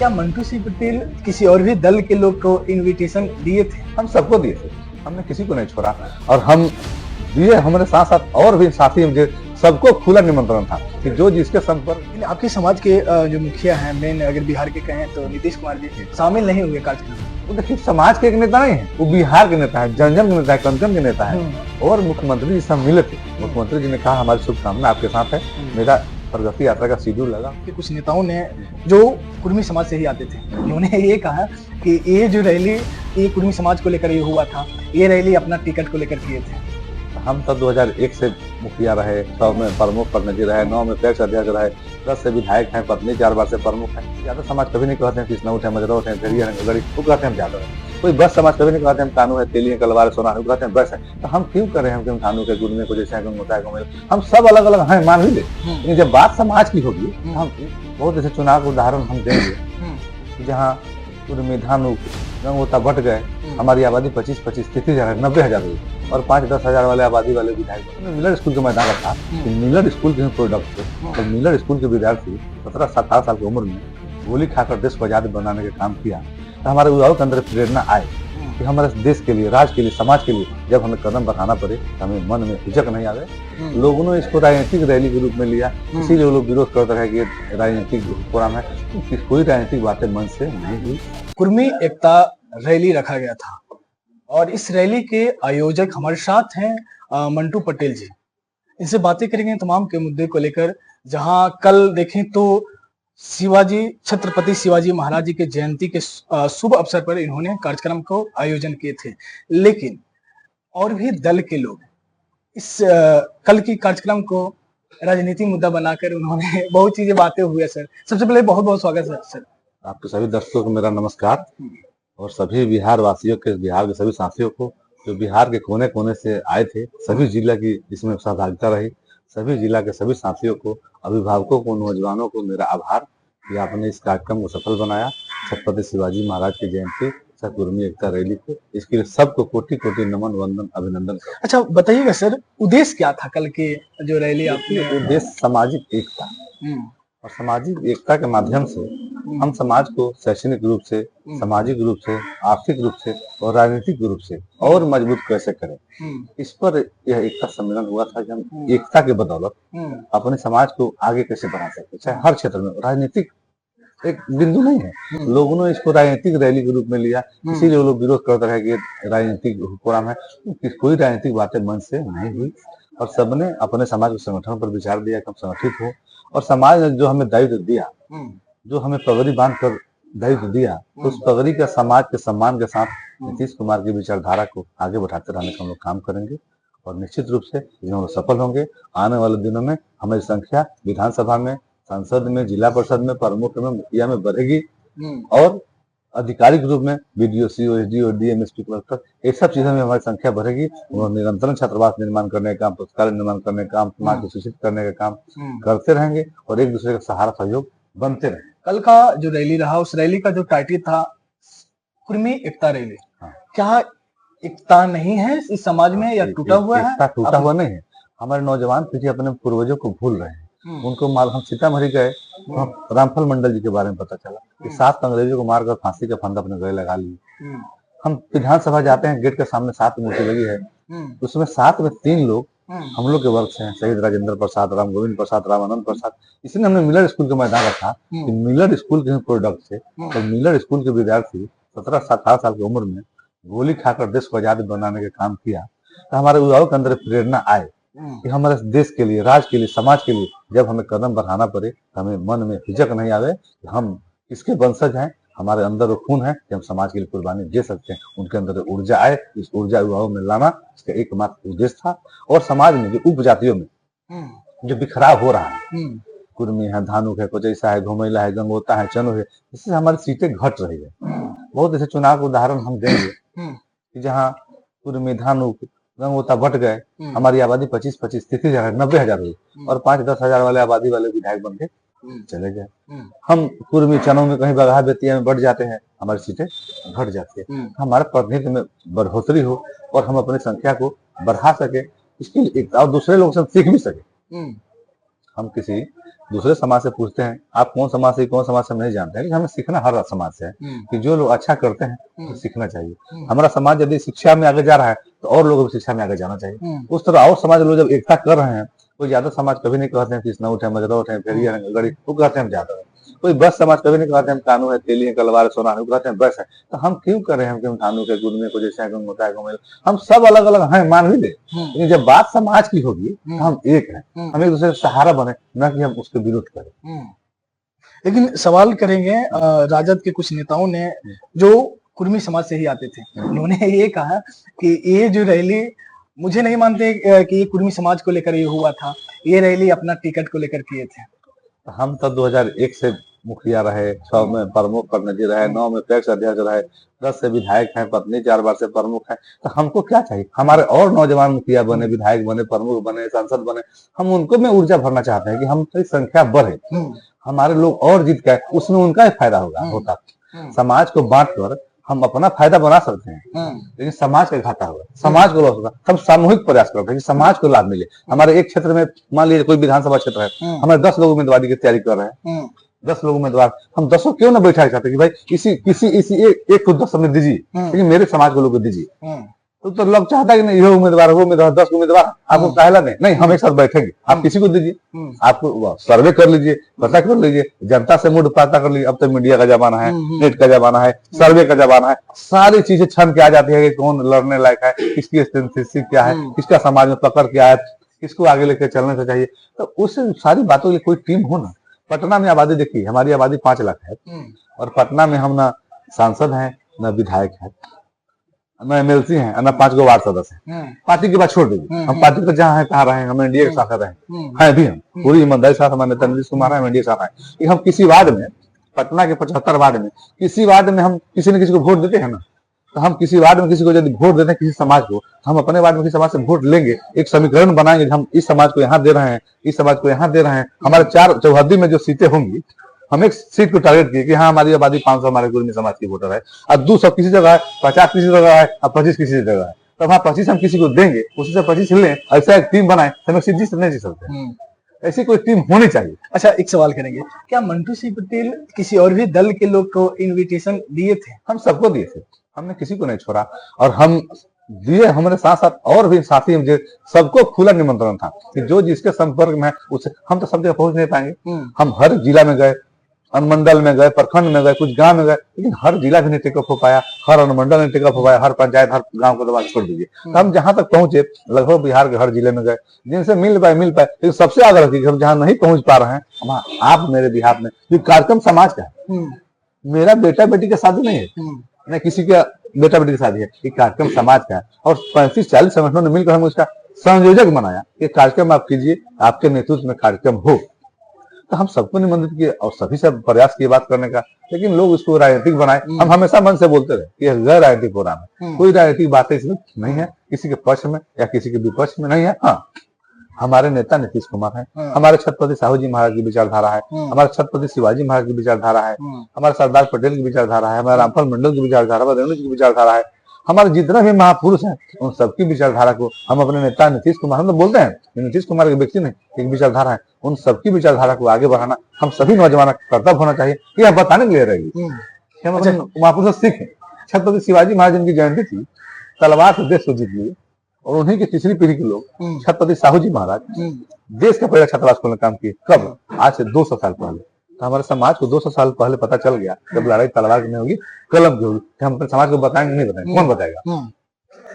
क्या मंटू सिंह पटेल किसी और भी दल के लोग को इनविटेशन दिए थे? हम सबको दिए थे, हमने किसी को नहीं छोड़ा। और हम दिए, हमारे साथ साथ और भी साथी मुझे सबको खुला निमंत्रण था कि जो जिसके संपर्क। लेकिन आपके समाज के जो मुखिया हैं, मेन अगर बिहार के कहें तो नीतीश कुमार जी शामिल नहीं हुए कार्यक्रम में। वो देखिए समाज के एक नेता नहीं है, वो बिहार के नेता है, जनजन के नेता है, कन के नेता है। और मुख्यमंत्री जी से मिले थे, मुख्यमंत्री जी ने कहा हमारी शुभकामना आपके साथ है, मेरा प्रगति यात्रा का शेड्यूल लगा। कुछ नेताओं ने जो कुर्मी समाज से ही आते थे, उन्होंने ये कहा कि ये जो रैली ये कुर्मी समाज को लेकर ये हुआ था, ये रैली अपना टिकट को लेकर किए थे। हम तब 2001 से मुखिया रहे, 6 में प्रमुख प्रतिनिधि रहे, 9 में पैक्स अध्यक्ष रहे, 10 से विधायक हैं, पत्नी 4 बार से प्रमुख है। यादव समाज कभी नहीं कहते हैं किसनौर है, मजरौट है, भेड़िया है, गरीब, वो कहते हैं हम यादव हैं। कोई बस समाज कभी नहीं कहते हम कानू है, तेली है, कलवार सोना है, वो कहते हैं बस है। तो हम क्यों करें हम कि हम कानू के गुड़ में को जैसे होता है, हम सब अलग अलग हैं, मान ही ले। लेकिन जब बात समाज की होगी, हम बहुत ऐसे चुनाव के उदाहरण हम देंगे जहाँ कुर्मी, धानु, गंगोता बट गए, हमारी आबादी 25-25, 30,000, 90,000 हुई और 5-10 हजार वाले आबादी वाले विधायक। मिलर स्कूल का मैदान रखा कि मिलर स्कूल के प्रोडक्ट थे, तो मिलर स्कूल के विद्यार्थी 17-17 साल की उम्र में गोली खाकर देश को आजाद बनाने का काम किया। तो हमारे युवाओं के अंदर प्रेरणा आए कि हमारे देश के लिए, राज्य के लिए, समाज के लिए जब हमें कदम बढ़ाना पड़े तो हमें मन में हिचक नहीं आवे। लोगों ने इसको राजनीतिक रैली के रूप में लिया, इसीलिए लोग विरोध करते रहे कि ये राजनीतिक प्रोग्राम है। कोई राजनीतिक बातें मन से नहीं हुई। कुर्मी एकता रैली रखा गया था और इस रैली के आयोजक हमारे साथ हैं मंटू पटेल जी। इनसे बातें करेंगे तमाम के मुद्दे को लेकर। जहां कल देखें तो शिवाजी, छत्रपति शिवाजी महाराज जी के जयंती के शुभ अवसर पर इन्होंने कार्यक्रम को आयोजन किए थे, लेकिन और भी दल के लोग इस कल की कार्यक्रम को राजनीतिक मुद्दा बनाकर उन्होंने बहुत चीजें बातें हुई है। सर, सबसे पहले बहुत बहुत स्वागत है सर। आपके सभी दर्शकों को मेरा नमस्कार और सभी बिहार वासियों के, बिहार के सभी साथियों को जो बिहार के कोने कोने से आए थे, सभी जिला की इसमें सहभागिता रही, सभी जिला के सभी साथियों को, अभिभावकों को, नौजवानों को मेरा आभार कि आपने इस कार्यक्रम को सफल बनाया। छत्रपति शिवाजी महाराज की जयंती, कुर्मी एकता रैली को, इसके लिए सबको कोटि कोटि नमन, वंदन, अभिनंदन। अच्छा बताइएगा सर, उद्देश्य क्या था कल के जो रैली आपकी? उद्देश्य सामाजिक एकता और सामाजिक एकता के माध्यम से हम समाज को शैक्षणिक रूप से, सामाजिक रूप से, आर्थिक रूप से और राजनीतिक रूप से और मजबूत कैसे करें, इस पर यह एकता सम्मेलन हुआ था कि हम एकता के बदौलत अपने समाज को आगे कैसे बढ़ा सकते, चाहे हर क्षेत्र में। राजनीतिक एक बिंदु नहीं है, लोगों ने इसको राजनीतिक रैली के रूप में लिया, इसीलिए लोग विरोध करते रहे कि राजनीतिक प्रोग्राम है। कोई राजनीतिक बातें मन से नहीं हुई और सबने अपने समाज के संगठन पर विचार दिया कि हम संगठित हो। और समाज ने जो हमें दायित्व दिया, जो हमें पगड़ी बांध कर दायित्व दिया, तो उस पगड़ी का समाज के सम्मान के साथ नीतीश कुमार की विचारधारा को आगे बढ़ाते रहने का हम लोग काम करेंगे और निश्चित रूप से हम लोग सफल होंगे। आने वाले दिनों में हमारी संख्या विधानसभा में, संसद में, जिला परिषद में, प्रमुख में, मुखिया में बढ़ेगी और आधिकारिक रूप में BDO, CO, SDO, DMSP collector, ये सब चीजों में हमारी संख्या बढ़ेगी। और निरंतर छात्रावास निर्माण करने का काम, पुस्तकालय निर्माण करने का काम, समाज को शिक्षित करने का काम करते रहेंगे और एक दूसरे का सहारा सहयोग बनते रहेंगे। कल का जो रैली रहा, उस रैली का जो टाइटल था कुर्मी एकता रैली, क्या एकता नहीं है इस समाज में या टूटा हुआ है? एकता टूटा हुआ नहीं है। हमारे नौजवान पीढ़ी अपने पूर्वजों को भूल रहे हैं। उनको हम सीतामढ़ी गए, रामफल मंडल जी के बारे में पता चला कि 7 अंग्रेजों को मारकर फांसी का फंदा अपने गले लगा लिए। हम विधानसभा जाते हैं, गेट के सामने 7 मूर्ति लगी है, उसमें 7 में 3 लोग हम लोग के वर्ग से हैं, शहीद राजेंद्र प्रसाद, राम गोविंद प्रसाद, रामानंद प्रसाद। इसलिए हमने मिलर स्कूल का मैदान रखा कि मिलर स्कूल के प्रोडक्ट थे, तो मिलर स्कूल के विद्यार्थी 17-17 साल की उम्र में गोली खाकर देश को आजाद बनाने का काम किया। तो हमारे युवाओं के अंदर प्रेरणा आए कि हमारे देश के लिए, राज्य के लिए, समाज के लिए जब हमें कदम बढ़ाना पड़े तो हमें मन में हिचक नहीं आवे कि हम किसके वंशज हैं। हमारे अंदर वो खून है कि हम समाज के लिए कुर्बानी दे सकते हैं। उनके अंदर ऊर्जा आए, इस ऊर्जा युवाओं में लाना इसका एकमात्र उद्देश्य था। और समाज में जो उपजातियों में जो बिखराव हो रहा है, कुर्मी है, धानुक है, कोचैसा है, घुमैला है, गंगोता है, चनो है, इससे हमारी सीटें घट रही है। बहुत ऐसे चुनाव के उदाहरण हम देंगे कि जहाँ कुर्मी, धानुक, गंगोता बट गए, हमारी आबादी 25-25, 30,000, 90,000 हुई और 5-10 हजार वाले आबादी वाले विधायक बन के चले गए। हम कुर्मी, चनों में कहीं बगहा बेतिया में बढ़ जाते हैं, हमारी सीटें घट जाती है। हमारे प्रतिनिधित्व में बढ़ोतरी हो और हम अपनी संख्या को बढ़ा सके, इसके लिए और दूसरे लोग से सीख भी सके। हम किसी दूसरे समाज से पूछते हैं आप कौन समाज से कौन समाज से हम नहीं जानते हैं, लेकिन हमें सीखना हर समाज से है कि जो लोग अच्छा करते हैं तो सीखना चाहिए। हमारा समाज यदि शिक्षा में आगे जा रहा है तो और लोगों को शिक्षा में आगे जाना चाहिए। उस तरह और समाज लोग जब एकता कर रहे हैं, कोई ज्यादा समाज कभी नहीं कहते हैं कृष्ण उठे मजरा उठे फेरिया गड़ी, वो कहते हैं हम ज्यादा है। कोई बस समाज कभी नहीं कहते हैं कानू है तेली है कलवार सोना है, वो कहते हैं बस है। तो हम क्यों करें, हम क्यों कानू के गुड़ में को जैसे होता है घुमेल, हम सब अलग अलग हैं मान भी दे, लेकिन जब बात समाज की होगी तो हम एक हैं, हम एक दूसरे का सहारा बने, न कि हम उसके विरोध करें। लेकिन सवाल करेंगे राजद के कुछ नेताओं ने जो कुर्मी समाज से ही आते थे, उन्होंने ये कहा कि ये जो रैली मुझे नहीं मानते कि ये कुर्मी समाज को लेकर ये हुआ था, ये रैली अपना टिकट को लेकर किए थे। हम तो 2001 से मुखिया रहे, 6 में प्रमुख प्रतिनिधि रहे, 9 में पैक्स अध्यक्ष रहे, 10 से विधायक हैं, पत्नी 4 बार से प्रमुख है। तो हमको क्या चाहिए, हमारे और नौजवान मुखिया बने, विधायक बने, प्रमुख बने, सांसद बने, हम उनको में ऊर्जा भरना चाहते हैं कि हमारी संख्या बढ़े, हमारे लोग और जीत गए, उसमें उनका ही फायदा होता। समाज को बांट कर हम अपना फायदा बना सकते हैं, लेकिन समाज का घाटा होगा, समाज को लॉस होगा। हम सामूहिक प्रयास करते हैं कि समाज को लाभ मिले। हमारे एक क्षेत्र में मान लीजिए कोई विधानसभा क्षेत्र है, हमारे 10 लोग उम्मीदवारी की तैयारी कर रहे हैं, 10 लोग उम्मीदवार, हम 10 क्यों ना बैठा चाहते कि भाई इसी एक को 10 हमें दीजिए, लेकिन मेरे समाज को लोग दीजिए। तो लोग चाहता है कि नहीं ये उम्मीदवार वो उम्मीदवार 10 उम्मीदवार आपको कहला नहीं, हम एक साथ बैठेंगे, आप किसी को दीजिए, आपको सर्वे कर लीजिए, पता कर लीजिए, जनता से मूड पता कर लीजिए। अब तो मीडिया का जमाना है, नेट का जमाना है, सर्वे का जमाना है, सारी चीजें छन के आ जाती है कि कौन लड़ने लायक है, किसकी स्थिति क्या है, किसका समाज में पकड़ क्या है, किसको आगे लेकर चलने से चाहिए। तो उस सारी बातों की कोई टीम हो ना। पटना में आबादी देखिए, हमारी आबादी 5 लाख है, और पटना में हम ना सांसद हैं न विधायक है, न एमएलसी हैं, न 5 गो वार्ड सदस्य हैं। पार्टी की बात छोड़ दीजिए, हम पार्टी पर जहाँ है कहाँ रहे, हम एनडीए के साथ रहे हैं भी, हम पूरी ईमानदारी साथ हमारे नेता नीतीश कुमार है, एनडीए के साथ है। हम किसी वार्ड में, पटना के 75 वार्ड में किसी वार्ड में हम किसी न किसी को वोट देते हैं ना, तो हम किसी वार्ड में किसी को यदि वोट देते हैं, किसी समाज को, हम अपने वार्ड में किसी समाज से वोट लेंगे, एक समीकरण बनाएंगे, हम इस समाज को यहाँ दे रहे हैं, इस समाज को यहाँ दे रहे हैं। हमारे 4 चौहद्दी में जो सीटें होंगी, हम एक सीट को टारगेट किए कि हाँ हमारी आबादी 500 हमारे कुर्मी समाज की वोटर है, और 200 किसी जगह है, 50 किसी जगह है, और 25 किसी जगह है, तब हाँ 25 हम किसी को देंगे, उसी से 25 लें, ऐसा एक टीम बनाए, हम एक सीट जीत नहीं जीत सकते। ऐसी कोई टीम होनी चाहिए। अच्छा, एक सवाल करेंगे, क्या मंटू सिंह पटेल किसी और भी दल के लोग को इनविटेशन दिए थे? हम सबको दिए थे, हमने किसी को नहीं छोड़ा, और हम दिए, हमारे साथ साथ और भी साथी मुझे सबको खुला निमंत्रण था कि जो जिसके संपर्क में है उससे, हम तो सब जगह पहुंच नहीं पाएंगे, हम हर जिला में गए, अनुमंडल में गए, प्रखंड में गए, कुछ गांव में गए, लेकिन हर जिला भी नहीं टेकअप हो पाया, हर अनुमंडल नहीं टेकअप हो पाया, हर पंचायत हर गांव को दबा छोड़ दीजिए। तो हम जहां तक पहुंचे लगभग बिहार के हर जिले में गए, जिनसे मिल पाए, लेकिन सबसे आगे रखिए हम जहां नहीं पहुंच पा रहे हैं, हम आप मेरे बिहार में, ये कार्यक्रम समाज का है, मेरा बेटा बेटी का शादी नहीं है, न किसी का बेटा बेटी की शादी है, ये कार्यक्रम समाज का है। और 35-40 संगठनों ने मिलकर हम उसका संयोजक बनाया कि कार्यक्रम आप कीजिए, आपके नेतृत्व में कार्यक्रम हो। तो हम सबको निमंत्रित किए और सभी से प्रयास किए बात करने का, लेकिन लोग इसको राजनीतिक बनाए। हम हमेशा मन से बोलते रहे कि गैर राजनीतिक प्रोग्राम है, कोई राजनीतिक बातें इसमें नहीं है, किसी के पक्ष में या किसी के विपक्ष में नहीं है। हाँ, हमारे नेता नीतीश कुमार है, हमारे छत्रपति साहू जी महाराज की विचारधारा है, हमारे छत्रपति शिवाजी महाराज की विचारधारा है, हमारे सरदार पटेल की विचारधारा है, हमारे रामफल मंडल की विचारधारा, रेणु जी की विचारधारा है, हमारे जितने भी महापुरुष हैं उन सबकी विचारधारा को हम अपने नेता नीतीश कुमार, हम तो बोलते हैं नीतीश कुमार के व्यक्ति नहीं, एक विचारधारा है, उन सबकी विचारधारा को आगे बढ़ाना हम सभी नौजवानों का कर्तव्य होना चाहिए। ये हम बताने के लिए रहेगी, हम अपने महापुरुष सीखें। छत्रपति शिवाजी महाराज जिनकी जयंती थी, तलवार से देश को जीत लिए, और उन्हीं की तीसरी पीढ़ी के लोग छत्रपति साहू जी महाराज देश का पहला छात्रावास खोलने का काम किए। कब? आज से 200 साल पहले। तो हमारे समाज को 200 साल पहले पता चल गया जब लड़ाई तलवार की नहीं होगी, कलम की होगी। हम अपने समाज को बताएंगे नहीं बताएंगे, कौन बताएगा?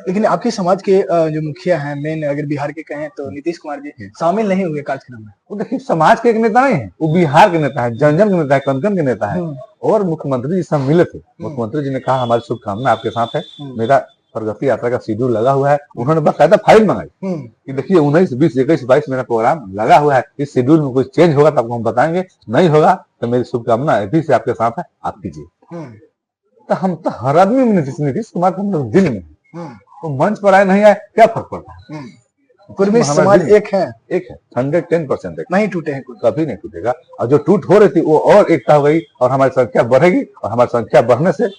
लेकिन आपके समाज के जो मुखिया हैं, मेन अगर बिहार के कहें तो नीतीश कुमार जी शामिल नहीं हुए कार्यक्रम में। वो देखिए समाज के एक नेता नहीं है, वो बिहार के नेता है, जन के नेता है, कन के नेता है। और मुख्यमंत्री जी से मिले थे, मुख्यमंत्री जी ने कहा हमारी शुभकामना आपके साथ है, मेरा प्रगति यात्रा का शेड्यूल लगा हुआ है। उन्होंने बाकायदा फाइल मंगाई कि देखिए 19, 20, 21, 22 मेरा प्रोग्राम लगा हुआ है, इस शेड्यूल में कुछ चेंज होगा तो आपको हम बताएंगे, नहीं होगा तो मेरी शुभकामना अभी से आपके साथ है, आप कीजिए। तो हम तो हर आदमी में नीतीश कुमार को हम लोग दिल में, तो मंच पर आए नहीं आए क्या फर्क पड़ता है? कुर्मी समाज एक है 110% नहीं टूटे हैं, कभी नहीं टूटेगा। और जो टूट हो रही थी वो और एकता हो गई, और हमारी संख्या बढ़ेगी, और हमारी संख्या बढ़ने से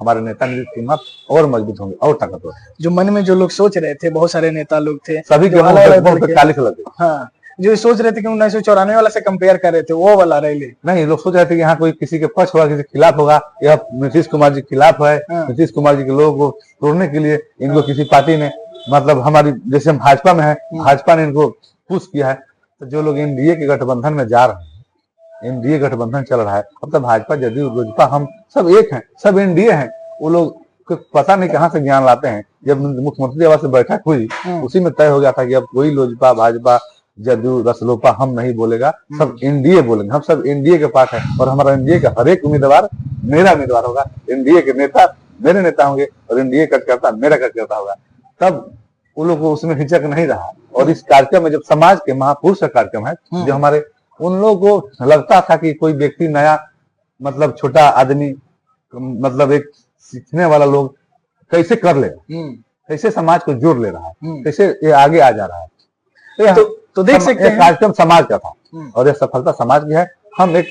हमारे नेता नीतीश कुमार और मजबूत होंगे और ताकतवर। जो मन में जो लोग सोच रहे थे, बहुत सारे नेता लोग थे, सभी के कालिख लगे। हाँ, जो सोच रहे थे कि 1994 वाला से कंपेयर कर रहे थे, वो वाला रैली। नहीं, लोग सोच रहे थे कि यहाँ कोई किसी के पक्ष होगा, किसी के खिलाफ होगा, या नीतीश कुमार जी के खिलाफ है, नीतीश कुमार जी के लोगों को तोड़ने के लिए इनको किसी पार्टी ने, मतलब हमारी जैसे हम भाजपा में है, भाजपा ने इनको पुश किया है। तो जो लोग एनडीए के गठबंधन में जा रहे हैं, एनडीए गठबंधन चल रहा है, अब तो भाजपा, जदयू, लोजपा, हम सब एक हैं, सब एनडीए हैं। वो लोग पता नहीं कहाँ से ज्ञान लाते हैं। जब मुख्यमंत्री आवास से बैठक हुई, उसी में तय हो गया था कि अब कोई लोजपा, भाजपा, जदयू, रसलोपा हम नहीं बोलेगा, सब एनडीए बोलेंगे। हम सब एनडीए के पार्ट है और हमारा एनडीए का हर एक उम्मीदवार मेरा उम्मीदवार होगा, एनडीए के नेता मेरे नेता होंगे और एनडीए कार्यकर्ता मेरा कार्यकर्ता होगा। तब उन लोग को उसमें हिचक नहीं रहा। और इस कार्यक्रम में जब समाज के महापुरुष का कार्यक्रम है, जो हमारे, उन लोगों को लगता था कि कोई व्यक्ति नया, मतलब छोटा आदमी, मतलब एक सीखने वाला लोग कैसे कर लेगा, कैसे समाज को जोड़ ले रहा है, कैसे ये आगे आ जा रहा है। तो देख सकते हैं कार्यक्रम समाज का था और यह सफलता समाज की है। हम एक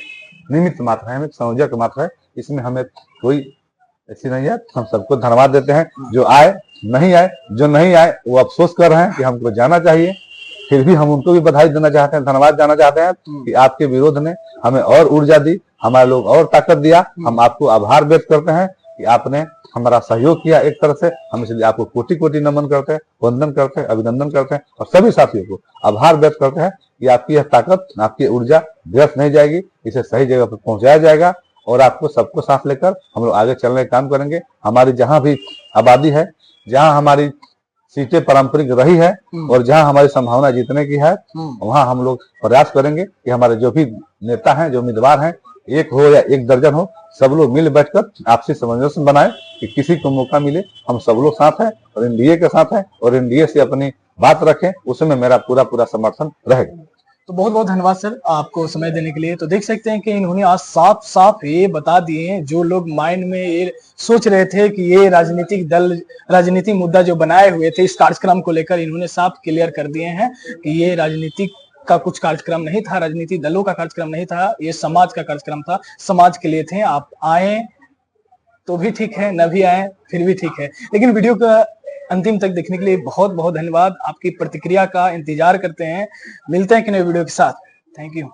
निमित्त मात्र है, हम एक संयोजक मात्र है, इसमें हमें कोई ऐसी नहीं है। हम सबको धन्यवाद देते हैं, जो आए, नहीं आए, जो नहीं आए वो अफसोस कर रहे हैं कि हमको जाना चाहिए, फिर भी हम उनको भी बधाई देना चाहते हैं, धन्यवाद देना चाहते हैं कि आपके विरोध ने हमें और ऊर्जा दी, हमारे लोग और ताकत दिया। हम आपको आभार व्यक्त करते हैं कि आपने हमारा सहयोग किया एक तरह से। हम इसलिए आपको कोटि कोटि नमन करते हैं, वंदन करते हैं, अभिनंदन करते हैं और सभी साथियों को आभार व्यक्त करते हैं कि आपकी यह ताकत, आपकी ऊर्जा व्यर्थ नहीं जाएगी, इसे सही जगह पर पहुंचाया जाएगा और आपको सबको साथ लेकर हम लोग आगे चलने का काम करेंगे। हमारी जहां भी आबादी है, जहां हमारी सीटें पारंपरिक रही है और जहां हमारी संभावना जीतने की है, वहां हम लोग प्रयास करेंगे कि हमारे जो भी नेता हैं, जो उम्मीदवार हैं, एक हो या एक दर्जन हो, सब लोग मिल बैठकर आपसी सामंजस्य बनाए कि किसी को मौका मिले। हम सब लोग साथ हैं और एनडीए के साथ हैं और एनडीए से अपनी बात रखें, उसमें मेरा पूरा समर्थन रहेगा। तो बहुत बहुत धन्यवाद सर आपको समय देने के लिए। तो देख सकते हैं कि इन्होंने आज साफ साफ ये बता दिए हैं, जो लोग माइंड में ये सोच रहे थे कि ये राजनीतिक दल, राजनीतिक मुद्दा जो बनाए हुए थे इस कार्यक्रम को लेकर, इन्होंने साफ क्लियर कर दिए हैं कि ये राजनीतिक का कुछ कार्यक्रम नहीं था, राजनीतिक दलों का कार्यक्रम नहीं था, ये समाज का कार्यक्रम था, समाज के लिए थे। आप आए तो भी ठीक है, न भी आए फिर भी ठीक है। लेकिन वीडियो का अंतिम तक देखने के लिए बहुत बहुत धन्यवाद। आपकी प्रतिक्रिया का इंतजार करते हैं। मिलते हैं कि नए वीडियो के साथ। Thank you.